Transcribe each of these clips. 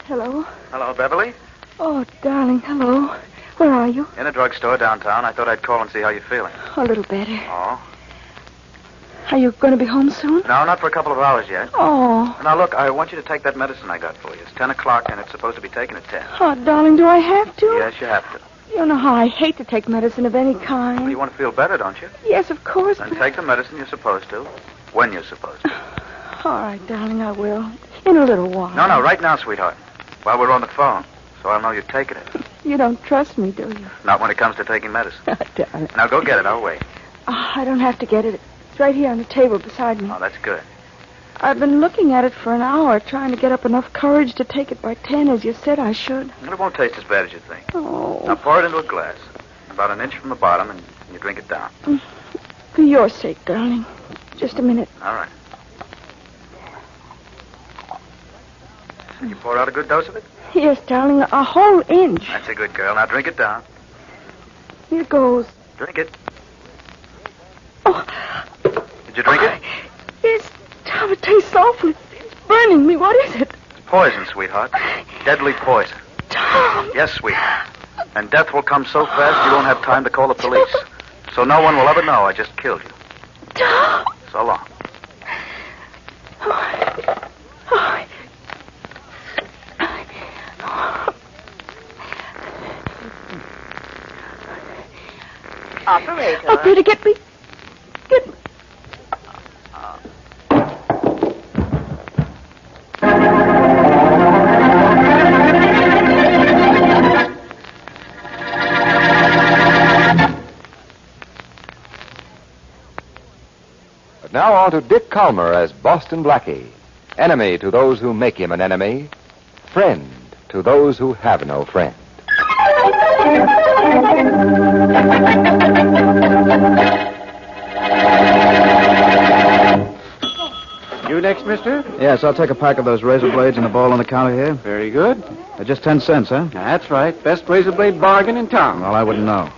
Hello? Hello, Beverly. Oh, darling, hello. Where are you? In a drugstore downtown. I thought I'd call and see how you're feeling. A little better. Oh? Are you going to be home soon? No, not for a couple of hours yet. Oh. Now, look, I want you to take that medicine I got for you. It's 10 o'clock, and it's supposed to be taken at 10. Oh, darling, do I have to? Yes, you have to. You know how I hate to take medicine of any kind. Well, you want to feel better, don't you? Yes, of course. Then take the medicine you're supposed to, when you're supposed to. All right, darling, I will. In a little while. No, right now, sweetheart. While we're on the phone, so I'll know you're taking it. You don't trust me, do you? Not when it comes to taking medicine. Darling. Now, go get it. I'll wait. Oh, I don't have to get it. It's right here on the table beside me. Oh, that's good. I've been looking at it for an hour, trying to get up enough courage to take it by 10, as you said I should. It won't taste as bad as you think. Oh. Now, pour it into a glass. About an inch from the bottom, and you drink it down. For your sake, darling. Just a minute. All right. You pour out a good dose of it? Yes, darling, a whole inch. That's a good girl. Now drink it down. Here goes. Drink it. Oh. Did you drink it? Yes, Tom, it tastes awful. It's burning me. What is it? It's poison, sweetheart. Deadly poison. Tom. Yes, sweetheart. And death will come so fast you won't have time to call the police. So no one will ever know I just killed you. Tom. So long. Operator, get me. Get me. But now on to Dick Kollmar as Boston Blackie. Enemy to those who make him an enemy. Friend to those who have no friend. You next, mister? Yes, I'll take a pack of those razor blades and a bowl on the counter here. Very good. They're just 10 cents, huh? That's right. Best razor blade bargain in town. Well, I wouldn't know.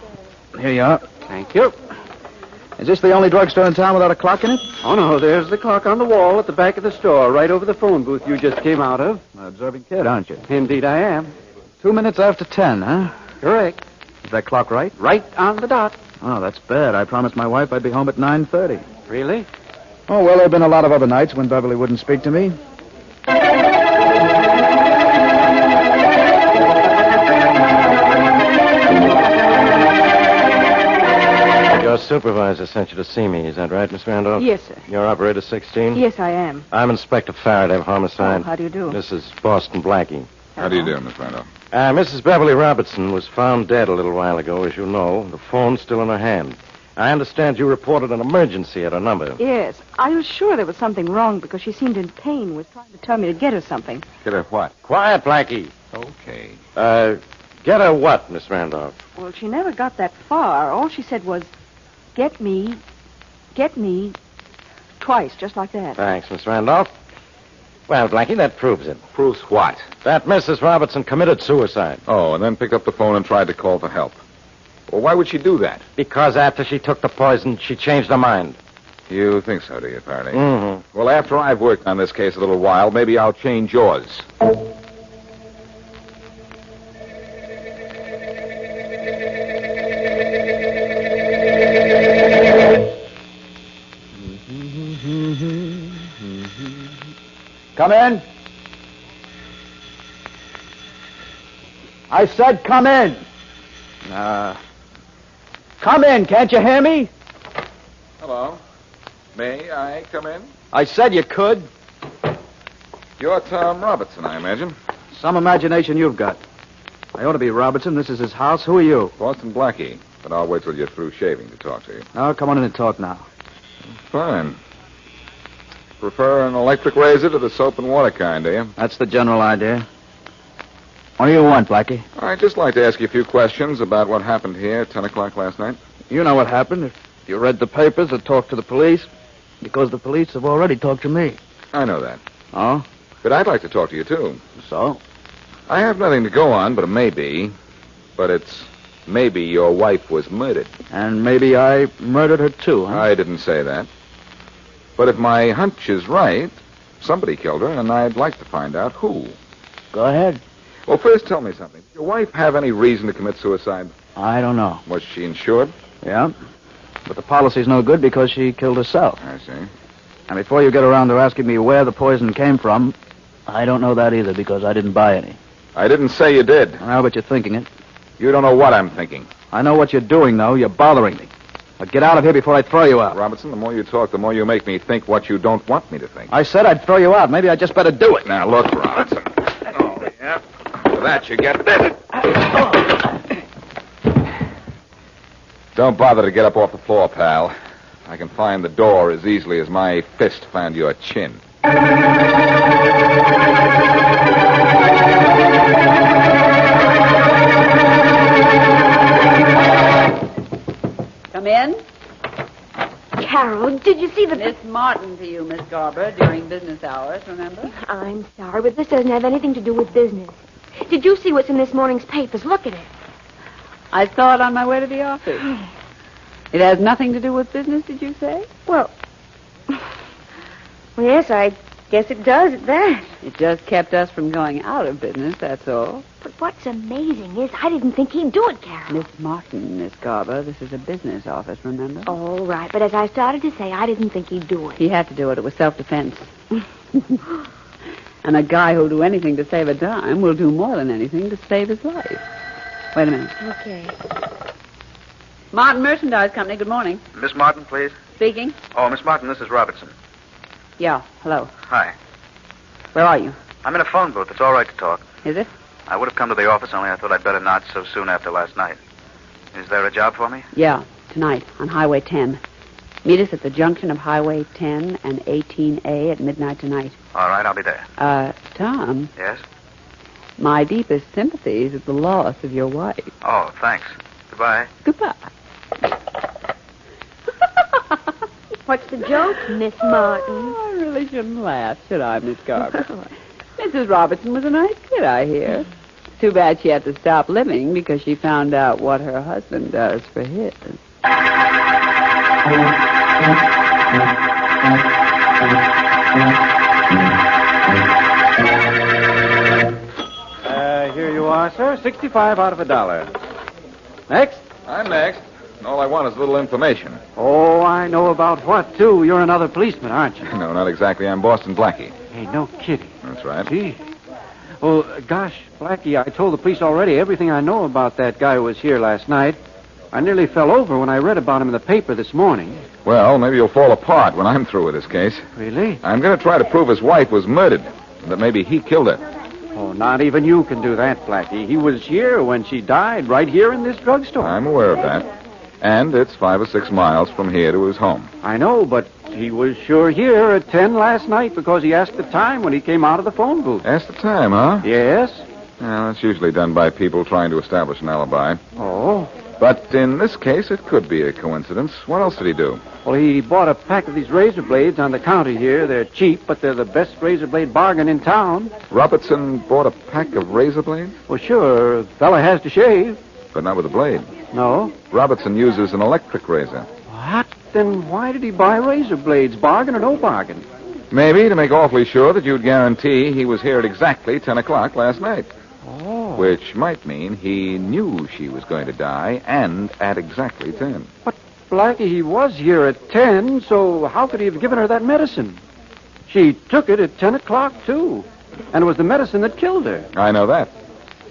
Here you are. Thank you. Is this the only drugstore in town without a clock in it? Oh, no, there's the clock on the wall at the back of the store, right over the phone booth you just came out of. An observing kid, aren't you? Indeed I am. 2 minutes after 10, huh? Correct. Is that clock right? Right on the dot. Oh, that's bad. I promised my wife I'd be home at 9:30. Really? Oh, well, there have been a lot of other nights when Beverly wouldn't speak to me. Your supervisor sent you to see me. Is that right, Miss Randolph? Yes, sir. You're Operator 16? Yes, I am. I'm Inspector Farraday of Homicide. Oh, how do you do? This is Boston Blackie. How do you do, Miss Randolph? Mrs. Beverly Robertson was found dead a little while ago, as you know. The phone's still in her hand. I understand you reported an emergency at her number. Yes. I was sure there was something wrong because she seemed in pain, was trying to tell me to get her something. Get her what? Quiet, Blackie. Okay. Get her what, Miss Randolph? Well, she never got that far. All she said was, get me, twice, just like that. Thanks, Miss Randolph. Well, Blackie, that proves it. Proves what? That Mrs. Robertson committed suicide. Oh, and then picked up the phone and tried to call for help. Well, why would she do that? Because after she took the poison, she changed her mind. You think so, do you, Faraday? Mm-hmm. Well, after I've worked on this case a little while, maybe I'll change yours. Come in. I said come in. Come in, can't you hear me? Hello. May I come in? I said you could. You're Tom Robertson, I imagine. Some imagination you've got. I ought to be Robertson. This is his house. Who are you? Boston Blackie. But I'll wait till you're through shaving to talk to you. Oh, come on in and talk now. Fine. Prefer an electric razor to the soap and water kind, do you? That's the general idea. What do you want, Blackie? I'd just like to ask you a few questions about what happened here at 10 o'clock last night. You know what happened. If you read the papers or talked to the police, because the police have already talked to me. I know that. Oh? But I'd like to talk to you, too. So? I have nothing to go on, but it may be. But it's Maybe your wife was murdered. And maybe I murdered her, too, huh? I didn't say that. But if my hunch is right, somebody killed her, and I'd like to find out who. Go ahead. Well, first tell me something. Did your wife have any reason to commit suicide? I don't know. Was she insured? Yeah. But the policy's no good because she killed herself. I see. And before you get around to asking me where the poison came from, I don't know that either because I didn't buy any. I didn't say you did. Well, but you're thinking it. You don't know what I'm thinking. I know what you're doing, though. You're bothering me. Now get out of here before I throw you out. Robertson, the more you talk, the more you make me think what you don't want me to think. I said I'd throw you out. Maybe I just better do it. Now, look, Robertson. Oh, yeah. For that, you get this. Don't bother to get up off the floor, pal. I can find the door as easily as my fist found your chin. Come in. Carol, did you see the... Miss Martin to you, Miss Garber, during business hours, remember? I'm sorry, but this doesn't have anything to do with business. Did you see what's in this morning's papers? Look at it. I saw it on my way to the office. It has nothing to do with business, did you say? Well, yes, I guess it does at that. It just kept us from going out of business, that's all. But what's amazing is I didn't think he'd do it, Carol. Miss Martin, Miss Garber, this is a business office, remember? Oh, right. But as I started to say, I didn't think he'd do it. He had to do it. It was self-defense. And a guy who'll do anything to save a dime will do more than anything to save his life. Wait a minute. Okay. Martin Merchandise Company, good morning. Miss Martin, please. Speaking. Oh, Miss Martin, this is Robertson. Yeah, hello. Hi. Where are you? I'm in a phone booth. It's all right to talk. Is it? I would have come to the office, only I thought I'd better not so soon after last night. Is there a job for me? Yeah, tonight on Highway 10. Meet us at the junction of Highway 10 and 18A at midnight tonight. All right, I'll be there. Tom, Yes? my deepest sympathies at the loss of your wife. Oh, thanks. Goodbye. Goodbye. What's the joke, Miss Martin? Oh, I really shouldn't laugh, should I, Miss Garber? Mrs. Robertson was a nice kid, I hear. Too bad she had to stop living because she found out what her husband does for his. Here you are, sir. 65 out of $1. Next? I'm next. And all I want is a little information. Oh, I know about what, too. You're another policeman, aren't you? No, not exactly. I'm Boston Blackie. Hey, no kidding. That's right. Gee. Well, gosh, Blackie, I told the police already everything I know about that guy who was here last night. I nearly fell over when I read about him in the paper this morning. Well, maybe you'll fall apart when I'm through with this case. Really? I'm going to try to prove his wife was murdered, and that maybe he killed her. Oh, not even you can do that, Blackie. He was here when she died, right here in this drugstore. I'm aware of that. And it's 5 or 6 miles from here to his home. I know, but he was sure here at 10 last night because he asked the time when he came out of the phone booth. Asked the time, huh? Yes? Well, that's usually done by people trying to establish an alibi. Oh. But in this case, it could be a coincidence. What else did he do? Well, he bought a pack of these razor blades on the counter here. They're cheap, but they're the best razor blade bargain in town. Robertson bought a pack of razor blades? Well, sure, a fella has to shave. But not with a blade. No? Robertson uses an electric razor. What? Then why did he buy razor blades, bargain or no bargain? Maybe to make awfully sure that you'd guarantee he was here at exactly 10 o'clock last night. Oh. Which might mean he knew she was going to die, and at exactly 10. But, Blackie, he was here at 10, so how could he have given her that medicine? She took it at 10 o'clock, too. And it was the medicine that killed her. I know that.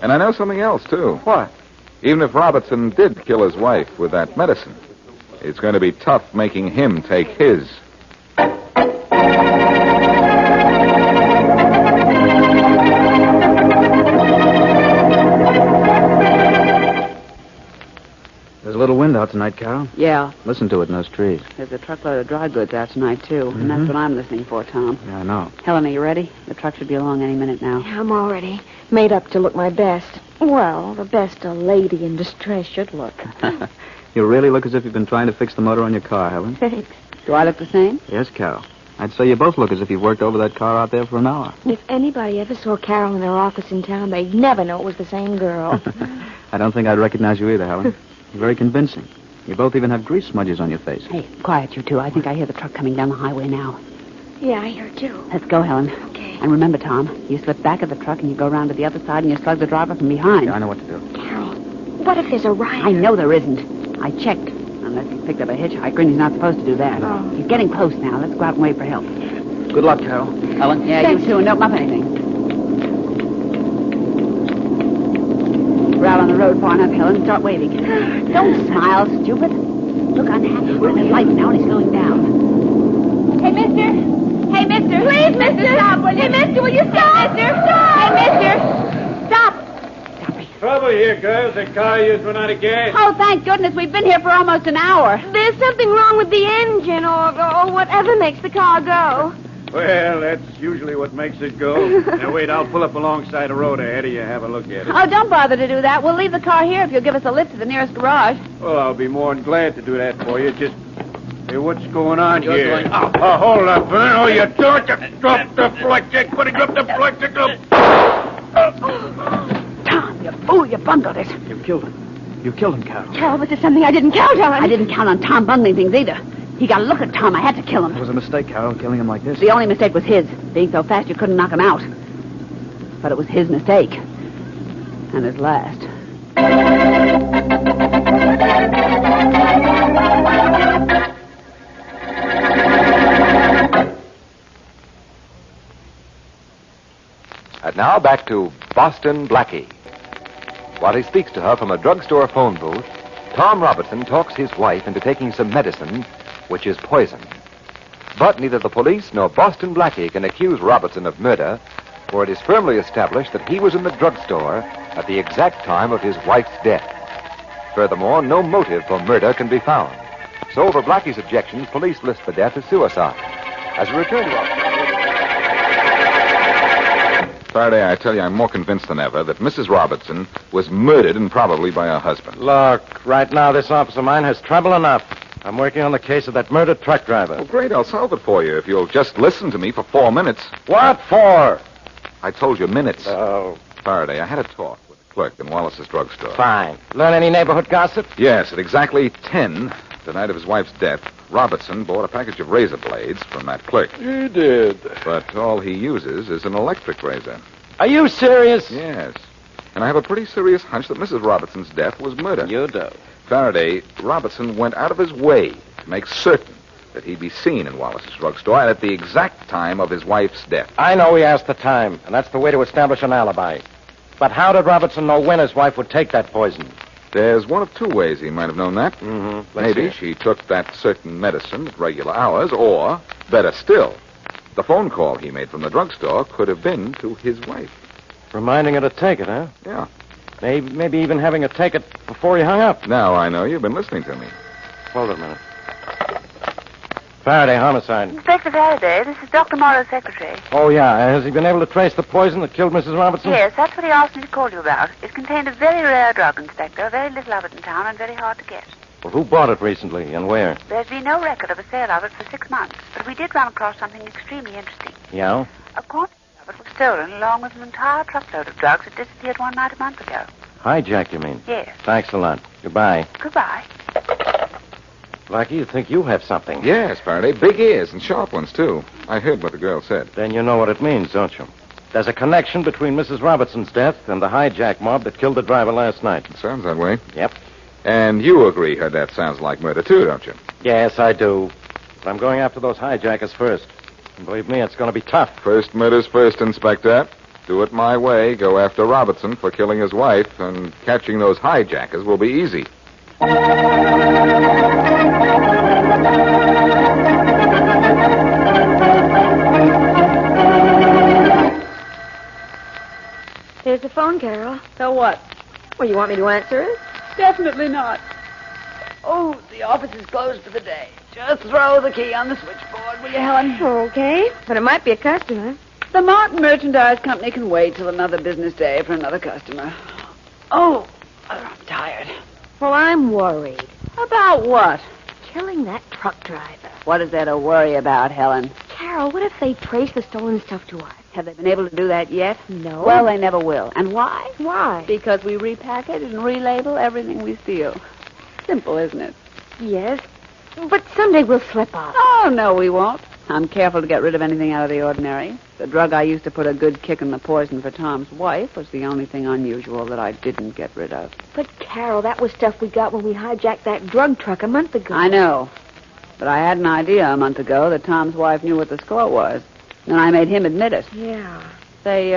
And I know something else, too. What? Even if Robertson did kill his wife with that medicine, it's going to be tough making him take his. There's a little wind out tonight, Carol. Yeah, Listen to it in those trees. there's a truckload of dry goods out tonight, too. And that's what I'm listening for, Tom. Yeah, I know. Helen, are you ready? The truck should be along any minute now. I'm already made up to look my best. Well, the best a lady in distress should look. You really look as if you've been trying to fix the motor on your car, Helen. Thanks. Do I look the same? Yes, Carol. I'd say you both look as if you worked over that car out there for an hour. If anybody ever saw Carol in her office in town, they'd never know it was the same girl. I don't think I'd recognize you either, Helen. You're very convincing. You both even have grease smudges on your face. Hey, quiet, you two. I think I hear the truck coming down the highway now. Yeah, I hear it, too. Let's go, Helen. Okay. And remember, Tom, you slip back of the truck and you go around to the other side and you slug the driver from behind. Yeah, I know what to do. Carol, what if there's a riot? I know there isn't. I checked. Unless he's picked up a hitchhiker, and he's not supposed to do that. Oh. He's getting close now. Let's go out and wait for help. Good luck, Carol. Helen? Yeah, you too, and don't muff anything. We're out on the road far enough, Helen. Start waving. Don't smile, stupid. Look unhappy. We're in his lights now, and he's slowing down. Hey, mister. Hey, mister. Please, mister. Stop, will you? Hey, mister, will you stop? Mister, stop. Hey, mister. Stop. Trouble here, girls. The car used run out of gas. Oh, thank goodness. We've been here for almost an hour. There's something wrong with the engine or whatever makes the car go. Well, that's usually what makes it go. Now, wait, I'll pull up alongside the road ahead of you. Have a look at it. Oh, don't bother to do that. We'll leave the car here if you'll give us a lift to the nearest garage. Well, I'll be more than glad to do that for you. Just, hey, what's going on You're here? going- Oh, hold up, man. Oh, you don't. Drop the blackjack. Put it up the blackjack. Tom, you fool. You bungled it. You killed him. You killed him, Carol. Carol, but there's something I didn't count on. I didn't count on Tom bungling things either. He got a look at Tom. I had to kill It him. was a mistake, Carol, killing him like this. The only mistake was his. Being so fast you couldn't knock him out. But it was his mistake. And his last. And now back to Boston Blackie. While he speaks to her from a drugstore phone booth, Tom Robertson talks his wife into taking some medicine, which is poison. But neither the police nor Boston Blackie can accuse Robertson of murder, for it is firmly established that he was in the drugstore at the exact time of his wife's death. Furthermore, no motive for murder can be found. So, over Blackie's objections, police list the death as suicide. As we return to our... Faraday, I tell you, I'm more convinced than ever that Mrs. Robertson was murdered and probably by her husband. Look, right now this office of mine has trouble enough. I'm working on the case of that murdered truck driver. Well, great, I'll solve it for you if you'll just listen to me for 4 minutes. What for? I told you minutes. Oh, Faraday, I had a talk with the clerk in Wallace's drugstore. fine. Learn any neighborhood gossip? Yes, at exactly 10, the night of his wife's death, Robertson bought a package of razor blades from that clerk. You did. But all he uses is an electric razor. Are you serious? Yes. And I have a pretty serious hunch that Mrs. Robertson's death was murder. You do. Faraday, Robertson went out of his way to make certain that he'd be seen in Wallace's drugstore and at the exact time of his wife's death. I know he asked the time, and that's the way to establish an alibi. But how did Robertson know when his wife would take that poison? There's one of two ways he might have known that. Mm-hmm. Maybe she took that certain medicine at regular hours, or, better still, the phone call he made from the drugstore could have been to his wife. Reminding her to take it, huh? Yeah. Maybe even having her take it before he hung up. Now I know you've been listening to me. Hold it a minute. Faraday, homicide. Inspector Farraday, this is Dr. Morrow's secretary. Oh, yeah. Has he been able to trace the poison that killed Mrs. Robertson? Yes, that's what he asked me to call you about. It contained a very rare drug, Inspector, very little of it in town and very hard to get. Well, who bought it recently and where? There's been no record of a sale of it for 6 months, but we did run across something extremely interesting. Yeah? A quantity of it was stolen along with an entire truckload of drugs that disappeared one night a month ago. Hijack, you mean? Yes. Thanks a lot. Goodbye. Goodbye. Blackie, you think you have something? Yes, Faraday. Big ears and sharp ones, too. I heard what the girl said. Then you know what it means, don't you? There's a connection between Mrs. Robertson's death and the hijack mob that killed the driver last night. It sounds that way. Yep. And you agree her death sounds like murder, too, don't you? Yes, I do. But I'm going after those hijackers first. And believe me, it's going to be tough. First murder's first, Inspector. Do it my way. Go after Robertson for killing his wife, and catching those hijackers will be easy. Here's the phone, Carol. So what? Well, you want me to answer it? Definitely not. Oh, the office is closed for the day. Just throw the key on the switchboard, will you, Helen? Okay, but it might be a customer. The Martin Merchandise Company can wait till another business day for another customer. Oh, I'm tired. Well, I'm worried. About what? Killing that truck driver. What is there to worry about, Helen? Carol, Carol, what if they trace the stolen stuff to us? Have they been able to do that yet? No. Well, they never will. And why? Why? Because we repackage and relabel everything we steal. Simple, isn't it? Yes. But someday we'll slip up. Oh, no, we won't. I'm careful to get rid of anything out of the ordinary. The drug I used to put a good kick in the poison for Tom's wife was the only thing unusual that I didn't get rid of. But, Carol, that was stuff we got when we hijacked that drug truck a month ago. I know. But I had an idea a month ago that Tom's wife knew what the score was. And I made him admit it. Yeah. Say,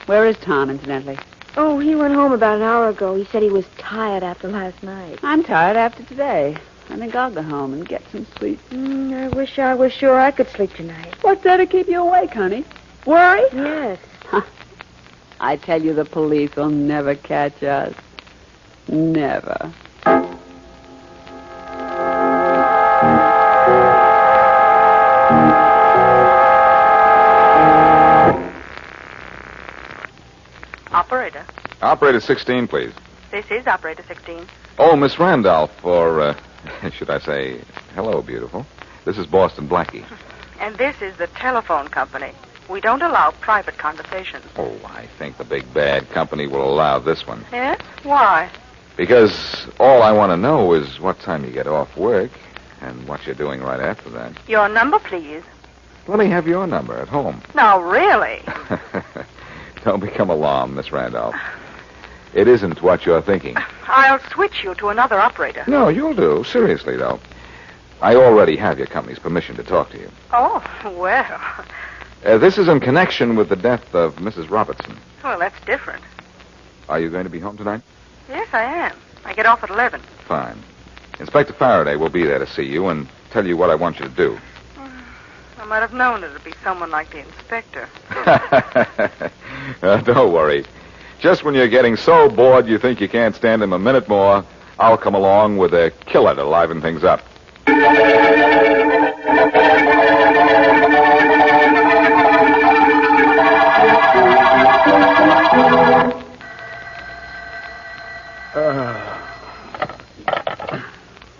where is Tom, incidentally? Oh, he went home about an hour ago. He said he was tired after last night. I'm tired after today. I think I'll go home and get some sleep. I wish I was sure I could sleep tonight. What's there to keep you awake, honey? Worry? Yes. I tell you, the police will never catch us. Never. Operator. Operator 16, please. This is Operator 16. Oh, Miss Randolph, or should I say, hello, beautiful. This is Boston Blackie. And this is the telephone company. We don't allow private conversations. Oh, I think the big bad company will allow this one. Yes? Why? Because all I want to know is what time you get off work and what you're doing right after that. Your number, please. Let me have your number at home. No, really? Don't become alarmed, Miss Randolph. It isn't what you're thinking. I'll switch you to another operator. No, you'll do. Seriously, though. I already have your company's permission to talk to you. Oh, well. This is in connection with the death of Mrs. Robertson. Well, that's different. Are you going to be home tonight? Yes, I am. I get off at 11. Fine. Inspector Farraday will be there to see you and tell you what I want you to do. I might have known it would be someone like the inspector. Don't worry. Just when you're getting so bored you think you can't stand him a minute more, I'll come along with a killer to liven things up.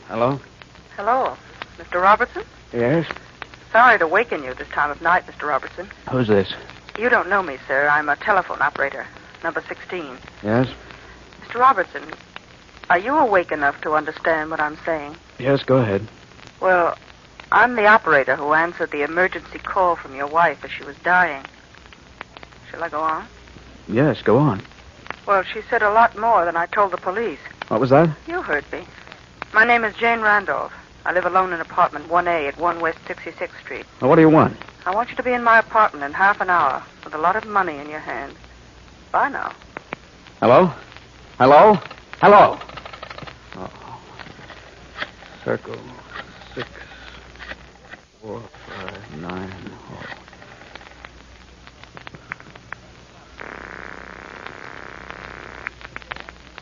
Hello? Hello, Mr. Robertson? Yes? Sorry to waken you this time of night, Mr. Robertson. Who's this? You don't know me, sir. I'm a telephone operator, number 16. Yes? Mr. Robertson, are you awake enough to understand what I'm saying? Yes, go ahead. Well, I'm the operator who answered the emergency call from your wife as she was dying. Shall I go on? Yes, go on. Well, she said a lot more than I told the police. What was that? You heard me. My name is Jane Randolph. I live alone in apartment 1A at 1 West 66th Street. Well, what do you want? I want you to be in my apartment in half an hour with a lot of money in your hands. Bye now. Hello? Hello? Hello? Oh. Circle 6, 4, 5, 9.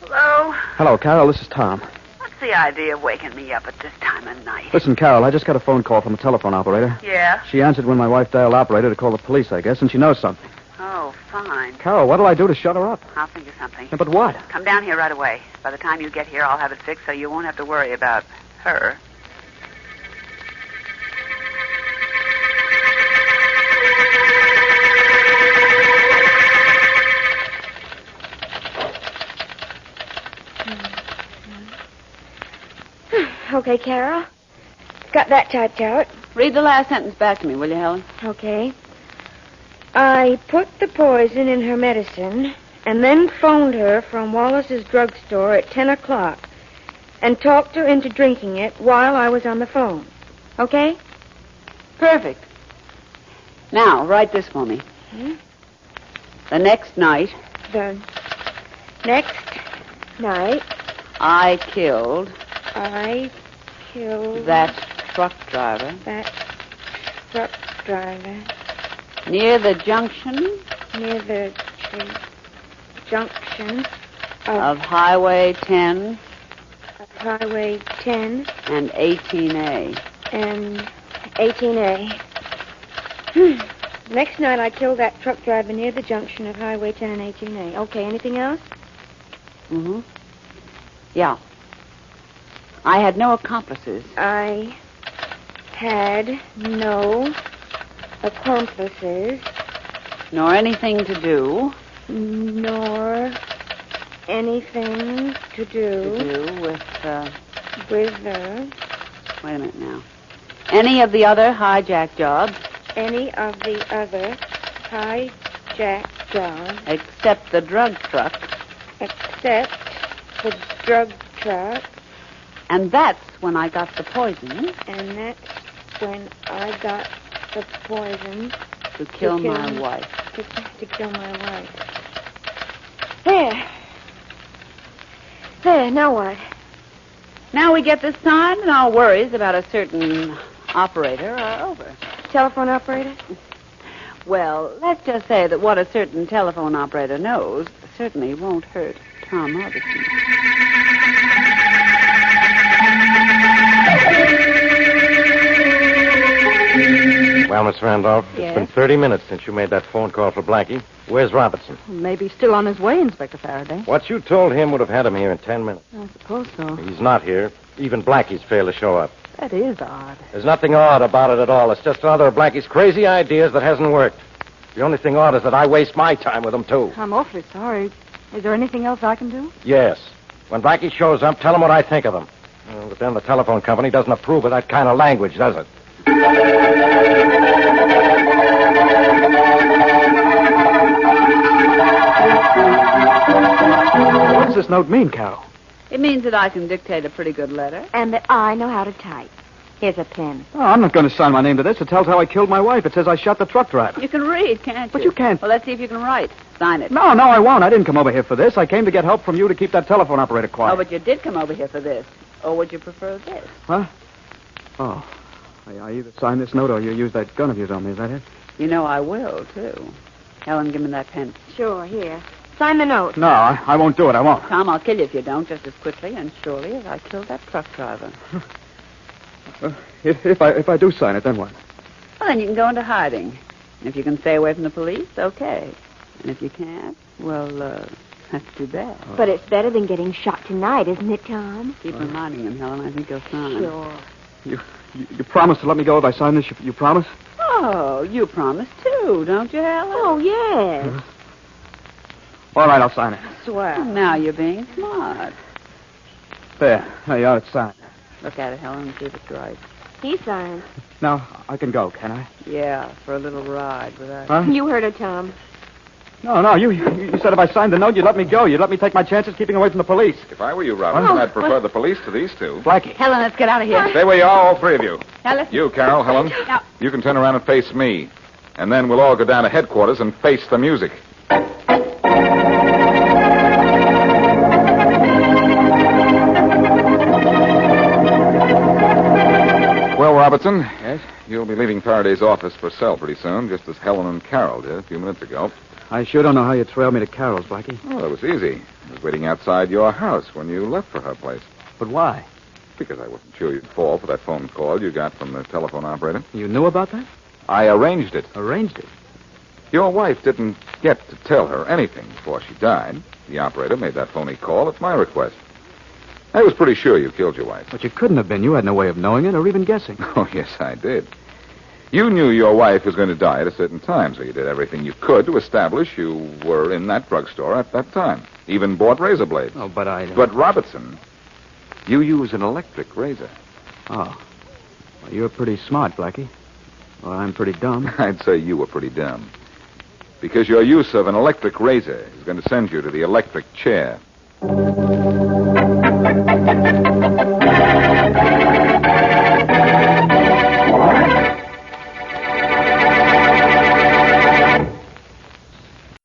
Oh. Hello? Hello, Carol. This is Tom. What's the idea of waking me up at this time of night? Listen, Carol, I just got a phone call from a telephone operator. Yeah? She answered when my wife dialed operator to call the police, I guess, and she knows something. Oh, fine. Carol, what'll I do to shut her up? I'll think of something. Yeah, but what? Come down here right away. By the time you get here, I'll have it fixed so you won't have to worry about her. Okay, Carol. Got that typed out. Read the last sentence back to me, will you, Helen? Okay. I put the poison in her medicine and then phoned her from Wallace's drugstore at 10 o'clock and talked her into drinking it while I was on the phone. Okay? Perfect. Now, write this for me. The next night, The next night, I killed that that truck driver truck driver near the junction near the junction of Highway 10 Highway 10 and 18A. and 18A. Next night I killed that truck driver near the junction of Highway 10 and 18A. Okay, anything else? Mm-hmm. Yeah. I had no accomplices. I had no accomplices, Nor anything to do. nor anything to do with, with the wait a minute now. Any of the other hijack jobs. any of the other hijack jobs Except the drug truck. except the drug truck, And that's when I got the poison and that's when I got the poison to kill kill my me. wife. to kill my wife. There. There, now what? Now we get this signed, and our worries about a certain operator are over. Telephone operator? Well, let's just say that what a certain telephone operator knows certainly won't hurt Tom Robertson. Well, Miss Randolph, Yes? it's been 30 minutes since you made that phone call for Blackie. Where's Robertson? Maybe still on his way, Inspector Farraday. What you told him would have had him here in 10 minutes. I suppose so. He's not here. Even Blackie's failed to show up. That is odd. There's nothing odd about it at all. It's just another of Blackie's crazy ideas that hasn't worked. The only thing odd is that I waste my time with him, too. I'm awfully sorry. Is there anything else I can do? Yes. When Blackie shows up, tell him what I think of him. But then the telephone company doesn't approve of that kind of language, does it? What does this note mean, Carol? It means that I can dictate a pretty good letter. And that I know how to type. Here's a pen. Oh, I'm not going to sign my name to this. It tells how I killed my wife. It says I shot the truck driver. You can read, can't you? But you can't. Well, let's see if you can write. Sign it. No, I won't. I didn't come over here for this. I came to get help from you to keep that telephone operator quiet. Oh, but you did come over here for this. Or would you prefer this? Huh? Oh. I either sign this note or you use that gun of yours on me. Is that it? You know I will, too. Helen, give me that pen. Sure, here. Sign the note. No, I won't do it. I won't. Tom, I'll kill you if you don't, just as quickly and surely as I killed that truck driver. If I do sign it, then what? Well, then you can go into hiding. And if you can stay away from the police, okay. And if you can't, well, that's too bad. But it's better than getting shot tonight, isn't it, Tom? Keep reminding him, Helen. I think he'll sign. Sure. You promise to let me go if I sign this? You promise? Oh, you promise, too, don't you, Helen? Oh, yes. All right, I'll sign it. Swell. Now you're being smart. There you are. It's signed. Look at it, Helen, and see if it's right. He signed. Now, I can go, can I? Yeah, for a little ride with us. Huh? You heard her, Tom. No, you said if I signed the note, you'd let me go. You'd let me take my chances keeping away from the police. If I were you, Robertson, I'd prefer the police to these two. Blackie. Helen, let's get out of here. Stay where you are, all three of you. Helen. You, Carol, Helen. Now, You can turn around and face me. And then we'll all go down to headquarters and face the music. Well, Robertson. Yes? You'll be leaving Faraday's office for cell pretty soon, just as Helen and Carol did a few minutes ago. I sure don't know how you trailed me to Carol's, Blackie. Oh, that was easy. I was waiting outside your house when you left for her place. But why? Because I wasn't sure you'd fall for that phone call you got from the telephone operator. You knew about that? I arranged it. Arranged it. Your wife didn't get to tell her anything before she died. The operator made that phony call at my request. I was pretty sure you killed your wife. But you couldn't have been. You had no way of knowing it or even guessing. Oh, yes, I did. You knew your wife was going to die at a certain time, so you did everything you could to establish you were in that drugstore at that time. Even bought razor blades. Oh, but I... But, Robertson, you use an electric razor. Oh. Well, you're pretty smart, Blackie. Well, I'm pretty dumb. I'd say you were pretty dumb. Because your use of an electric razor is going to send you to the electric chair.